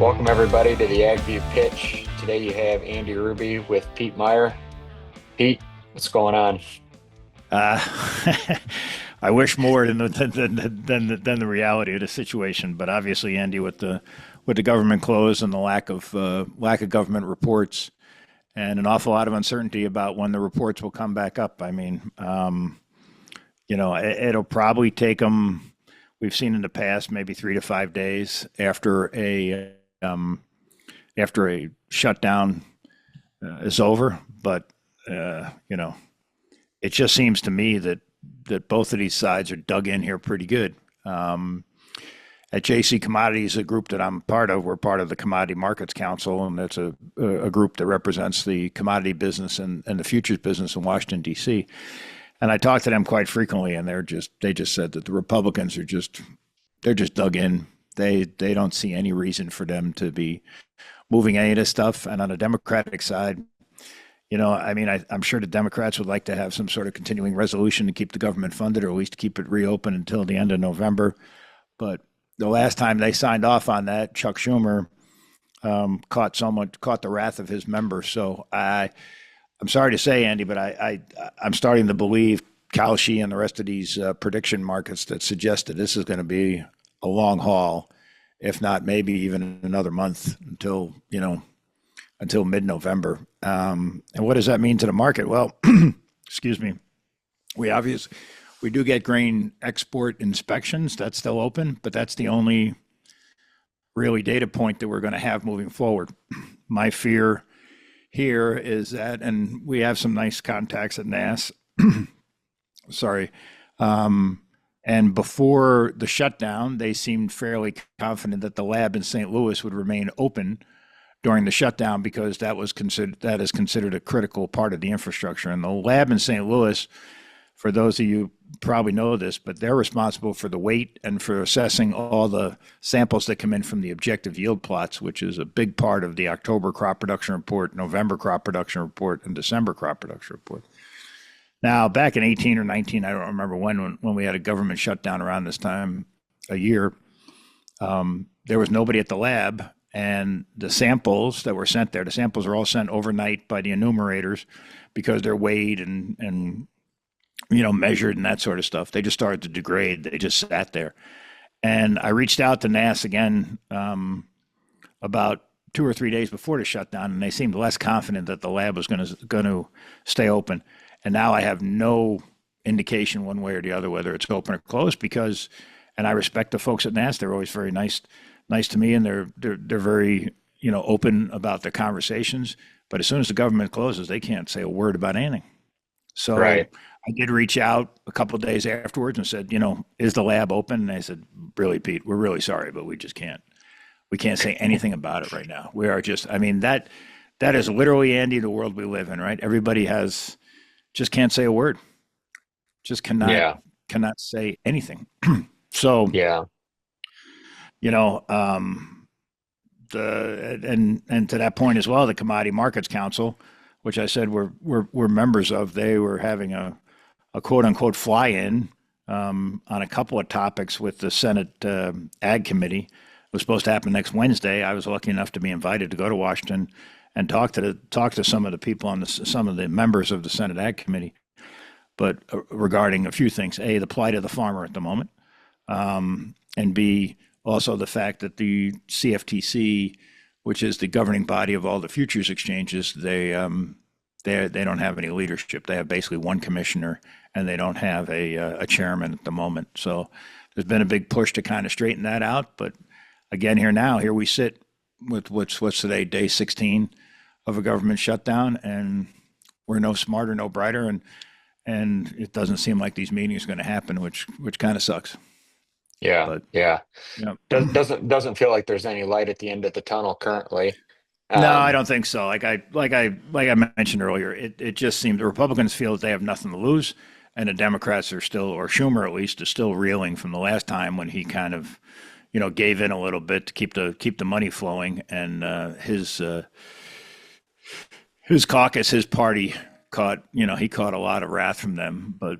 Welcome everybody to the AgView Pitch. Today you have Andy Hruby with Pete Meyer. Pete, what's going on? Uh, I wish more than the reality of the situation, but obviously, Andy, with the government closed and the lack of government reports and an awful lot of uncertainty about when the reports will come back up. I mean, it'll probably take them. We've seen in the past maybe 3 to 5 days after a shutdown is over, but you know, it just seems to me that both of these sides are dug in here pretty good. At JC Commodities, a group that I'm part of, we're part of the Commodity Markets Council, and that's a group that represents the commodity business and the futures business in Washington, D.C. And I talk to them quite frequently, and they just said that the Republicans they're just dug in. They don't see any reason for them to be moving any of this stuff. And on the Democratic side, I mean, I'm sure the Democrats would like to have some sort of continuing resolution to keep the government funded, or at least keep it reopened until the end of November. But the last time they signed off on that, Chuck Schumer caught the wrath of his members. So I'm sorry to say, Andy, but I'm starting to believe Kalshi and the rest of these prediction markets that suggest that this is going to be a long haul, if not maybe even another month until mid-November. And what does that mean to the market? Well, excuse me. We do get grain export inspections. That's still open, but that's the only really data point that we're going to have moving forward. My fear here is that, and we have some nice contacts at NAS. Sorry. And before the shutdown, they seemed fairly confident that the lab in St. Louis would remain open during the shutdown because that is considered a critical part of the infrastructure. And the lab in St. Louis, for those of you probably know this, but they're responsible for the weight and for assessing all the samples that come in from the objective yield plots, which is a big part of the October crop production report, November crop production report, and December crop production report. Now, back in 18 or 19, I don't remember when we had a government shutdown around this time a year, there was nobody at the lab, and the samples that were sent there, the samples are all sent overnight by the enumerators because they're weighed and measured and that sort of stuff. They just started to degrade. They just sat there. And I reached out to NAS again about 2 or 3 days before the shutdown, and they seemed less confident that the lab was going to stay open. And now I have no indication one way or the other whether it's open or closed and I respect the folks at NAS. They're always very nice to me, and they're very open about their conversations. But as soon as the government closes, they can't say a word about anything. So Right. I did reach out a couple of days afterwards and said, is the lab open? And they said, really, Pete, we're really sorry, but we just can't. We can't say anything about it right now. We are just, I mean, that is literally, Andy, the world we live in, right? Everybody just can't say a word. Just Yeah. cannot say anything. So, Yeah. you know, and to that point as well, the Commodity Markets Council, which I said we're members of, they were having a quote unquote fly-in on a couple of topics with the Senate Ag Committee. It was supposed to happen next Wednesday. I was lucky enough to be invited to go to Washington and talk to some of the people on some of the members of the Senate Ag Committee, but regarding a few things: A, the plight of the farmer at the moment, and B, also the fact that the CFTC, which is the governing body of all the futures exchanges, they don't have any leadership. They have basically one commissioner, and they don't have a chairman at the moment. So there's been a big push to kind of straighten that out. But again, here we sit with what's today, day 16 of a government shutdown, and we're no smarter, no brighter, and it doesn't seem like these meetings are going to happen, which kind of sucks. Yeah. But Yeah. you Doesn't feel like there's any light at the end of the tunnel currently. no, I Um, don't think so. Like I mentioned earlier, it just seemed the Republicans feel that they have nothing to lose, and the Democrats are still, or Schumer at least, is still reeling from the last time when he kind of, gave in a little bit to keep the money flowing, and his caucus, his party he caught a lot of wrath from them. But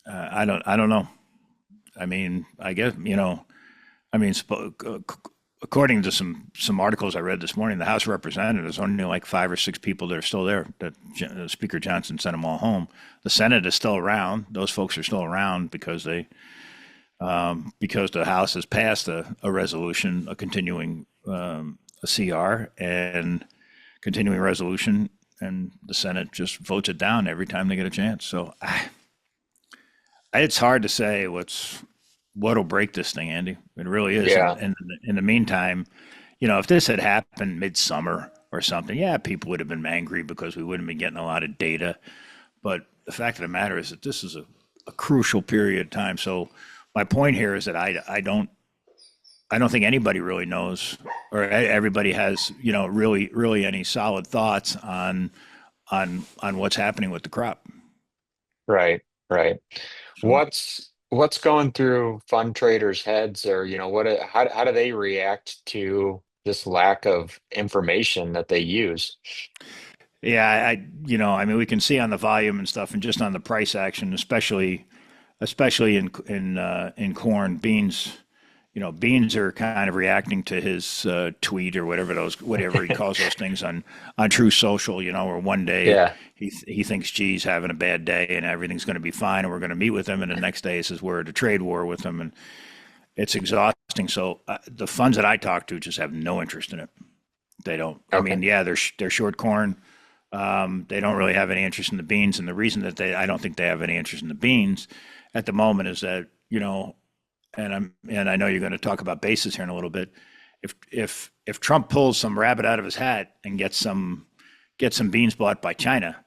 I don't know. I mean, I guess I mean, according to some articles I read this morning, the House of Representatives, only like 5 or 6 people that are still there. That Speaker Johnson sent them all home. The Senate is still around. Those folks are still around because the House has passed a resolution, a continuing a CR and continuing resolution, and the Senate just votes it down every time they get a chance. So it's hard to say what'll break this thing, Andy. It really is. Yeah. And in the meantime, if this had happened midsummer or something, yeah, people would have been angry because we wouldn't be getting a lot of data. But the fact of the matter is that this is a crucial period of time. So my point here is that I don't think anybody really knows, or everybody has, really any solid thoughts on what's happening with the crop. Right. Right. So What's going through fund traders' heads, or how do they react to this lack of information that they use? yeah, I mean, we can see on the volume and stuff, and just on the price action, especially in corn, beans. Beans are kind of reacting to his tweet or whatever he calls those things on True Social. Where one day Yeah. he thinks G's having a bad day and everything's going to be fine and we're going to meet with him, and the next day he says we're at a trade war with him, and it's exhausting. So the funds that I talk to just have no interest in it. They don't. I Okay. mean, yeah, they're short corn. They don't really have any interest in the beans, and the reason that I don't think they have any interest in the beans at the moment is that and I know you're going to talk about basis here in a little bit. If Trump pulls some rabbit out of his hat and gets some beans bought by China,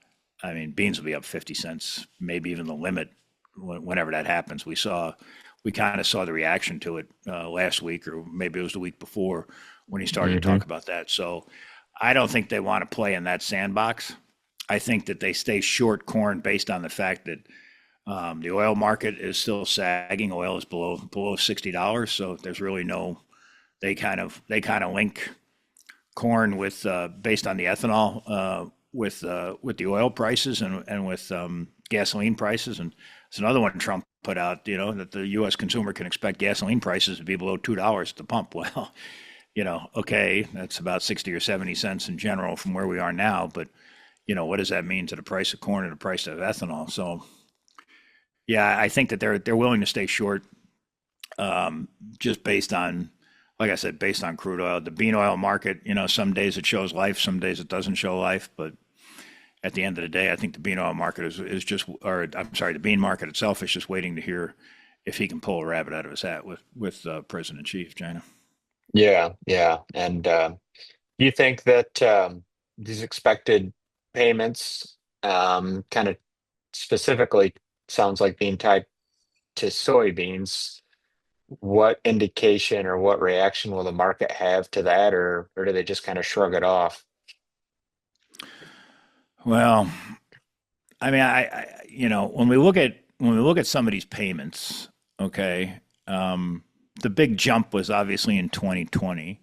I mean, beans will be up 50 cents, maybe even the limit whenever that happens. We kind of saw the reaction to it last week, or maybe it was the week before when he started to Hmm. talk about that. So I don't think they want to play in that sandbox. I think that they stay short corn based on the fact that the oil market is still sagging. Oil is below $60, so there's really no. They kind of link corn with based on the ethanol with the oil prices and with gasoline prices. And it's another one Trump put out. That the U.S. consumer can expect gasoline prices to be below $2 at the pump. Well, okay, that's about 60 or 70 cents in general from where we are now. But what does that mean to the price of corn and the price of ethanol? So yeah, I think that they're willing to stay short, just based on, like I said, based on crude oil. The bean oil market, some days it shows life, some days it doesn't show life. But at the end of the day, I think the bean oil market is just, or I'm sorry, the bean market itself is just waiting to hear if he can pull a rabbit out of his hat with President Xi of China. Yeah. Yeah. And do you think that these expected payments, kind of specifically, sounds like being tied to soybeans? What indication or what reaction will the market have to that, or do they just kind of shrug it off? Well, I mean, when we look at some of these payments, okay, the big jump was obviously in 2020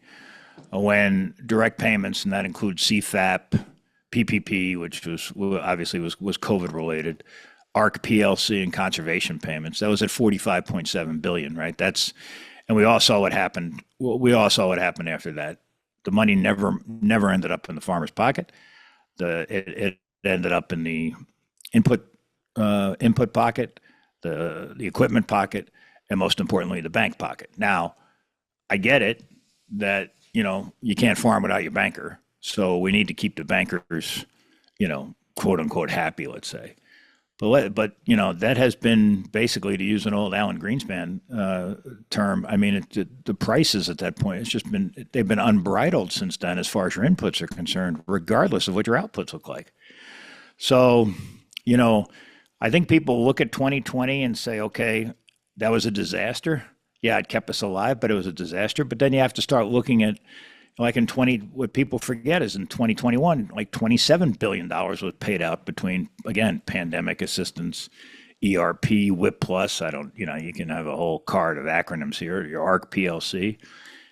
when direct payments, and that includes CFAP, PPP, which was obviously was COVID related, ARC PLC, and conservation payments. That was at 45.7 billion, right? And we all saw what happened. We all saw what happened after that. The money never ended up in the farmer's pocket. It ended up in the input pocket, the equipment pocket, and most importantly, the bank pocket. Now, I get it that you can't farm without your banker, so we need to keep the bankers, quote unquote, happy, let's say. But that has been, basically, to use an old Alan Greenspan term. I mean, the prices at that point, they've been unbridled since then as far as your inputs are concerned, regardless of what your outputs look like. So, I think people look at 2020 and say, okay, that was a disaster. Yeah, it kept us alive, but it was a disaster. But then you have to start looking at, like what people forget is in 2021, like $27 billion was paid out between, again, pandemic assistance, ERP, WIP Plus. You can have a whole card of acronyms here, your ARC PLC.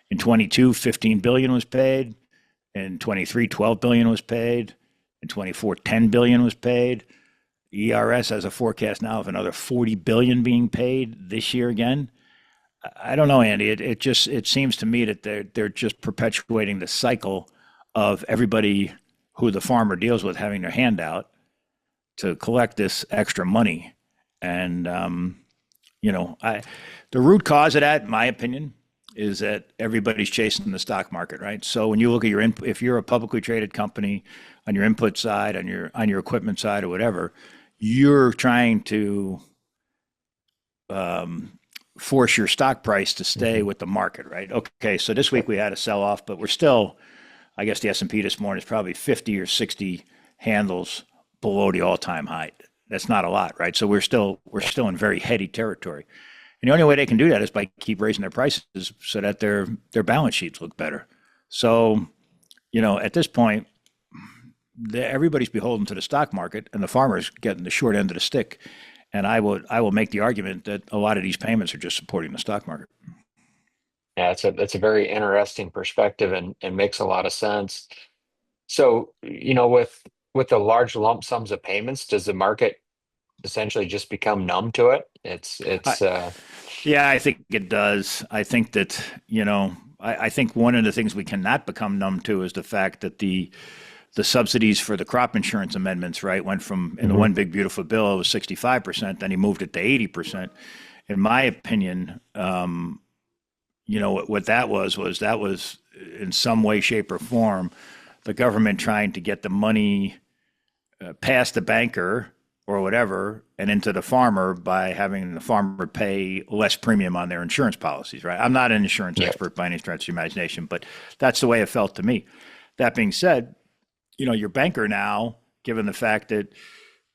In 22, $15 billion was paid. In 23, $12 billion was paid. In 24, $10 billion was paid. ERS has a forecast now of another $40 billion being paid this year again. I don't know, Andy. It seems to me that they're just perpetuating the cycle of everybody who the farmer deals with having their hand out to collect this extra money. And I the root cause of that, in my opinion, is that everybody's chasing the stock market, right? So when you look at if you're a publicly traded company on your input side, on your equipment side, or whatever, you're trying to force your stock price to stay Mhm. with the market, right? Okay, so this week we had a sell off, but we're still, I guess the S&P this morning is probably 50 or 60 handles below the all-time high. That's not a lot, right? So we're still in very heady territory. And the only way they can do that is by keep raising their prices so that their balance sheets look better. So, at this point, everybody's beholden to the stock market, and the farmer's getting the short end of the stick. And I will make the argument that a lot of these payments are just supporting the stock market. Yeah, it's a very interesting perspective and makes a lot of sense. So, with the large lump sums of payments, does the market essentially just become numb to it? It's I, it's yeah, I think it does. I think that I think one of the things we cannot become numb to is the fact that the subsidies for the crop insurance amendments, right, went from in the Mhm. one big beautiful bill it was 65%, then he moved it to 80%. In my opinion, what that was that was in some way, shape, or form the government trying to get the money past the banker or whatever and into the farmer by having the farmer pay less premium on their insurance policies, right? I'm not an insurance Yeah, expert by any stretch of the imagination, but that's the way it felt to me. That being said, your banker now, given the fact that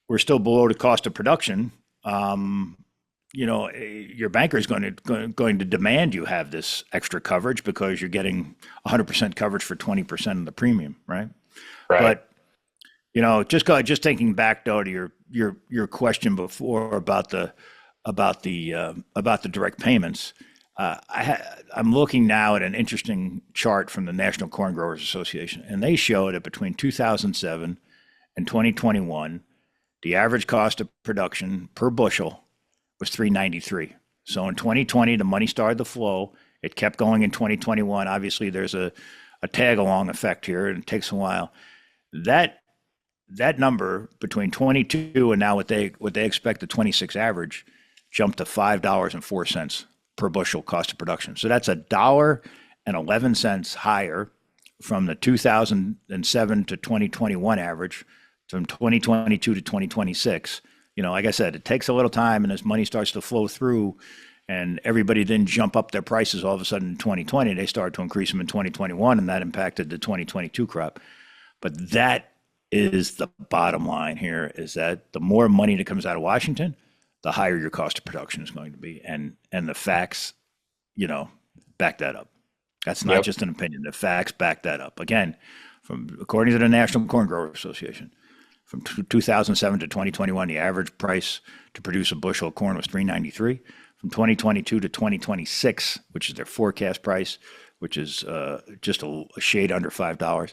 we're still below the cost of production, um, your banker is going to demand you have this extra coverage because you're getting 100% coverage for 20% of the premium, right? right. But just thinking back though to your question before about the direct payments. I'm looking now at an interesting chart from the National Corn Growers Association, and they show that between 2007 and 2021, the average cost of production per bushel was 393. So in 2020, the money started to flow. It kept going in 2021. Obviously, there's a tag along effect here, and it takes a while. That that number between 22 and now what they expect the 26 average jumped to $5.04 per bushel cost of production. So that's $1.11 higher from the 2007 to 2021 average, from 2022 to 2026. Like I said, it takes a little time, and as money starts to flow through, and everybody then jump up their prices all of a sudden in 2020, they started to increase them in 2021, and that impacted the 2022 crop. But that is the bottom line here: is that the more money that comes out of Washington, the higher your cost of production is going to be, and the facts, you know, back that up. That's not Yep. just an opinion. The facts back that up. Again, from according to the National Corn Growers Association, from 2007 to 2021, the average price to produce a bushel of corn was 393. From 2022 to 2026, which is their forecast price, which is just a shade under $5,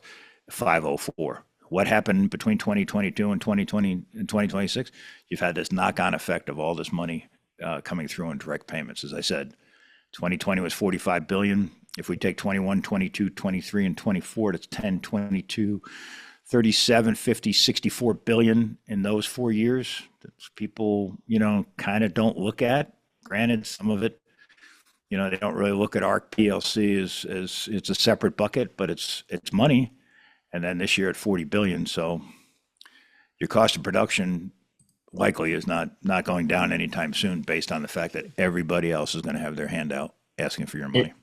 504. What happened between 2022 and 2020 and 2026? You've had this knock-on effect of all this money coming through in direct payments. As I said, 2020 was 45 billion. If we take 21, 22, 23, and 24, that's 10, 22, 37, 50, 64 billion in those 4 years. That's people, kind of don't look at. Granted, some of it, they don't really look at ARC PLC as it's a separate bucket, but it's money. And then this year at 40 billion. So your cost of production likely is not going down anytime soon based on the fact that everybody else is going to have their hand out asking for your Y- money.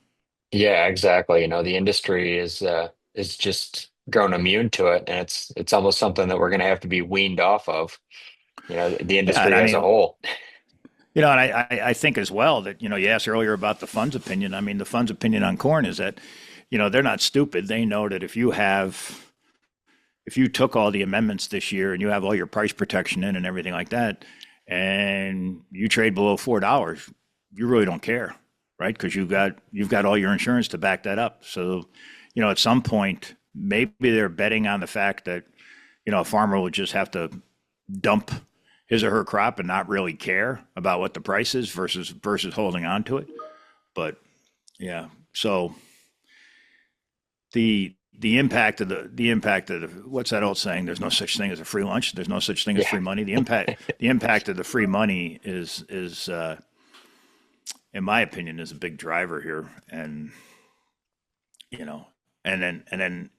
Yeah, exactly. The industry is just grown immune to it, and it's almost something that we're going to have to be weaned off of. The Yeah, and industry I as a mean, whole. and I think as well that, you asked earlier about the fund's opinion. I mean, the fund's opinion on corn is that, they're not stupid. They know that if you took all the amendments this year and you have all your price protection in and everything like that, and you trade below $4, you really don't care, right? Because you've got all your insurance to back that up. So, at some point, maybe they're betting on the fact that a farmer will just have to dump his or her crop and not really care about what the price is versus holding on to it. But yeah, so the impact of the what's that old saying? There's no such thing as a free lunch. There's no such thing as Yeah, free money. The impact of the free money is in my opinion is a big driver here, and you know, and then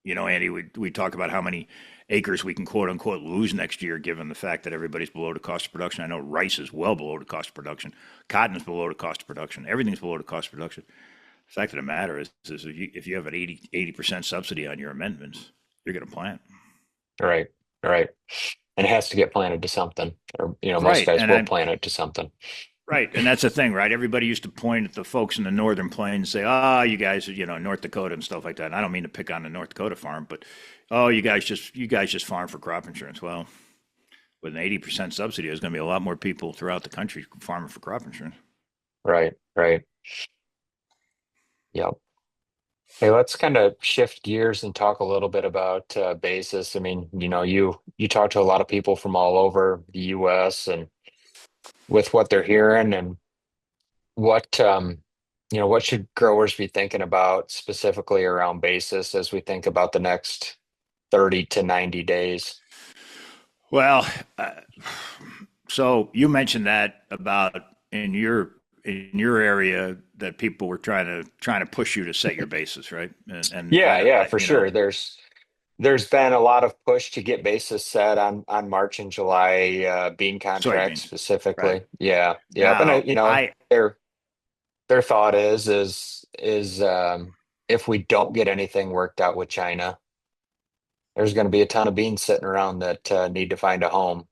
Andy, we talk about how many acres we can quote unquote lose next year, given the fact that everybody's below the cost of production. I know rice is well below the cost of production, cotton is below the cost of production, everything's below the cost of production. The fact of the matter is if you have an 80% subsidy on your amendments, you're going to plant. right, right. And it has to get planted to something, or most Right, guys and will I plant it to something. right, and that's the thing, right? Everybody used to point at the folks in the northern plains and say, "Ah, you guys, North Dakota and stuff like that." And I don't mean to pick on the North Dakota farm, but oh, you guys just farm for crop insurance. Well, with an 80% subsidy, there's going to be a lot more people throughout the country farming for crop insurance. Right, right. Yep. Hey, let's kind of shift gears and talk a little bit about basis. I mean, you talk to a lot of people from all over the U.S. and with what they're hearing and what should growers be thinking about specifically around basis as we think about the next 30 to 90 days. Well, uh, so you mentioned that about in your area that people were trying to push you to set your basis, right? And Yeah, that yeah, for sure. There's been a lot of push to get basis set on March and July bean contracts soybeans, specifically. right? Yeah, yeah. But Now I their thought is if we don't get anything worked out with China, there's going to be a ton of beans sitting around that need to find a home.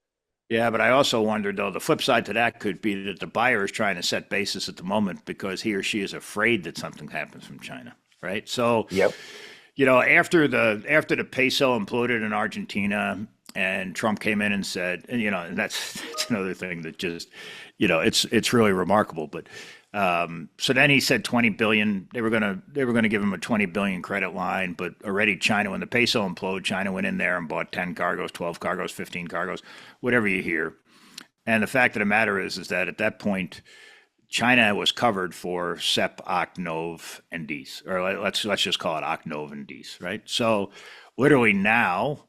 Yeah, but I also wonder though the flip side to that could be that the buyer is trying to set basis at the moment because he or she is afraid that something happens from China, right? So, Yep. after the peso imploded in Argentina and Trump came in and said, and and that's another thing that just, it's really remarkable. But so then he said 20 billion. They were gonna give him a 20 billion credit line, but already China, when the peso imploded, China went in there and bought 10 cargoes, 12 cargoes, 15 cargoes, whatever you hear. And the fact of the matter is that at that point, China was covered for SEP, OCNOV, and DEES, or let's just call it OCNOV and DEES, right? So literally now,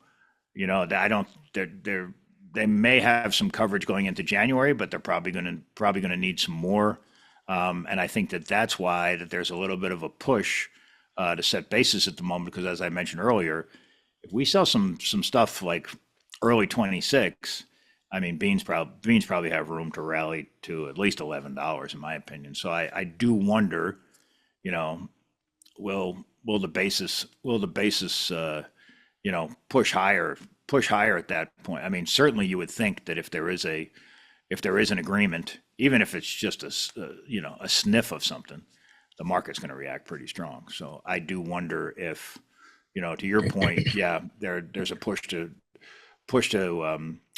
I don't. They may have some coverage going into January, but they're probably gonna need some more. And I think that that's why that there's a little bit of a push to set basis at the moment, because as I mentioned earlier, if we sell some stuff like early 26, I mean beans probably have room to rally to at least $11 in my opinion. So I do wonder, you know, will the basis push higher at that point. I mean, certainly you would think that if there is an agreement, even if it's just a sniff of something, the market's going to react pretty strong. So I do wonder if, to your point, yeah, there's a push to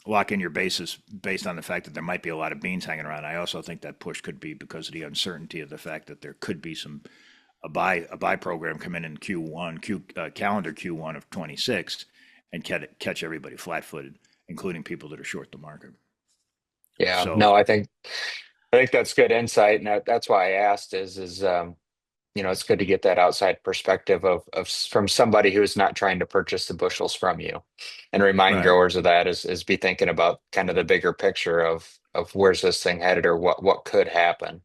lock in your basis based on the fact that there might be a lot of beans hanging around. I also think that push could be because of the uncertainty of the fact that there could be a buy program come in calendar Q1 of 26 and catch everybody flat-footed, including people that are short the market. Yeah. So No, I think that's good insight, and that's why I asked is it's good to get that outside perspective of from somebody who is not trying to purchase the bushels from you, and remind right. growers of that is be thinking about kind of the bigger picture of where's this thing headed or what could happen.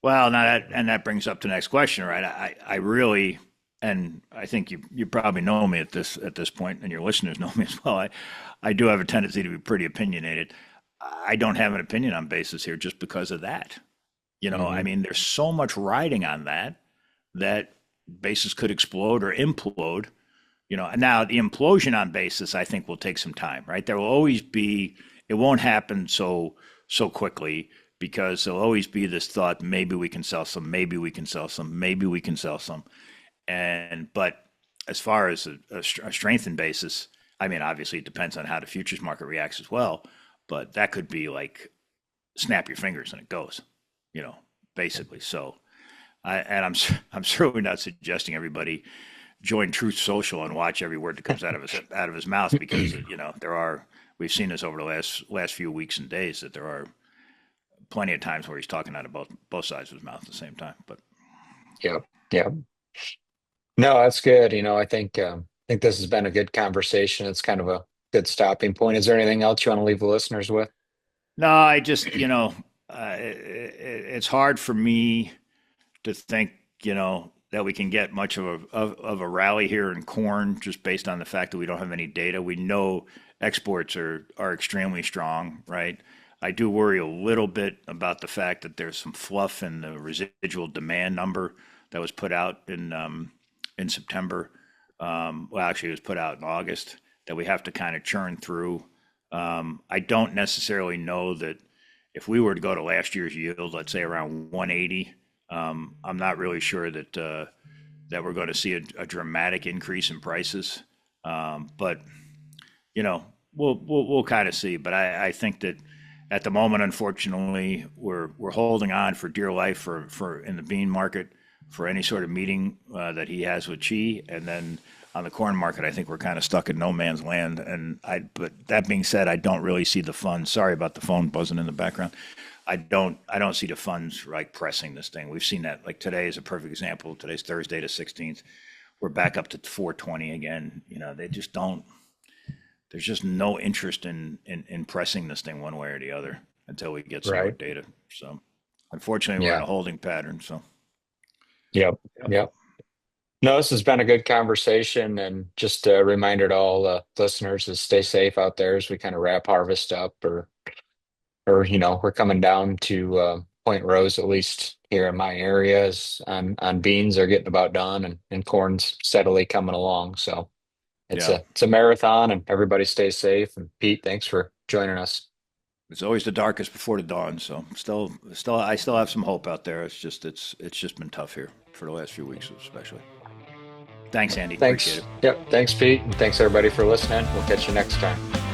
Well, now that brings up the next question, right? I really, and I think you probably know me at this point, and your listeners know me as well. I do have a tendency to be pretty opinionated. I don't have an opinion on basis here just because of that. I Hmm. mean, there's so much riding on that basis could explode or implode. And now the implosion on basis, I think, will take some time, right? There will always be, it won't happen so quickly because there'll always be this thought, maybe we can sell some, maybe we can sell some, maybe we can sell some. But as far as a strengthened basis, I mean, obviously it depends on how the futures market reacts as well, but that could be like snap your fingers and it goes, you know, basically. So I'm certainly not suggesting everybody join Truth Social and watch every word that comes out of his mouth because we've seen this over the last few weeks and days that there are plenty of times where he's talking out of both sides of his mouth at the same time. But Yep. Yep. No, that's good. I think this has been a good conversation. It's kind of a good stopping point. Is there anything else you want to leave the listeners with? no, I just it's hard for me to think that we can get much of a rally here in corn just based on the fact that we don't have any data. We know exports are extremely strong, right? I do worry a little bit about the fact that there's some fluff in the residual demand number that was put out in September. Well, actually, it was put out in August that we have to kind of churn through. I don't necessarily know that if we were to go to last year's yield, let's say around 180, I'm not really sure that we're going to see a dramatic increase in prices. But we'll kind of see. But I think that at the moment, unfortunately, we're holding on for dear life for in the bean market for any sort of meeting that he has with Chi, and then on the corn market, I think we're kind of stuck in no man's land. But that being said, I don't really see the funds. Sorry about the phone buzzing in the background. I don't see the funds like pressing this thing. We've seen that. Like today is a perfect example. Today's Thursday the 16th. We're back up to 420 again. They just don't. There's just no interest in pressing this thing one way or the other until we get some more Right. data. So unfortunately, we're in Yeah. a holding pattern. So Yep. Yep. No, this has been a good conversation, and just a reminder to all listeners to stay safe out there as we kind of wrap harvest up, or we're coming down to Point Rose, at least here in my areas. On beans are getting about done, and corn's steadily coming along. So it's yeah, a marathon, and everybody stay safe. And Pete, thanks for joining us. it's always the darkest before the dawn. So I still have some hope out there. It's just been tough here for the last few weeks, especially. Thanks, Andy. Appreciate it. Thanks. Yep. Thanks, Pete, and thanks everybody for listening. We'll catch you next time.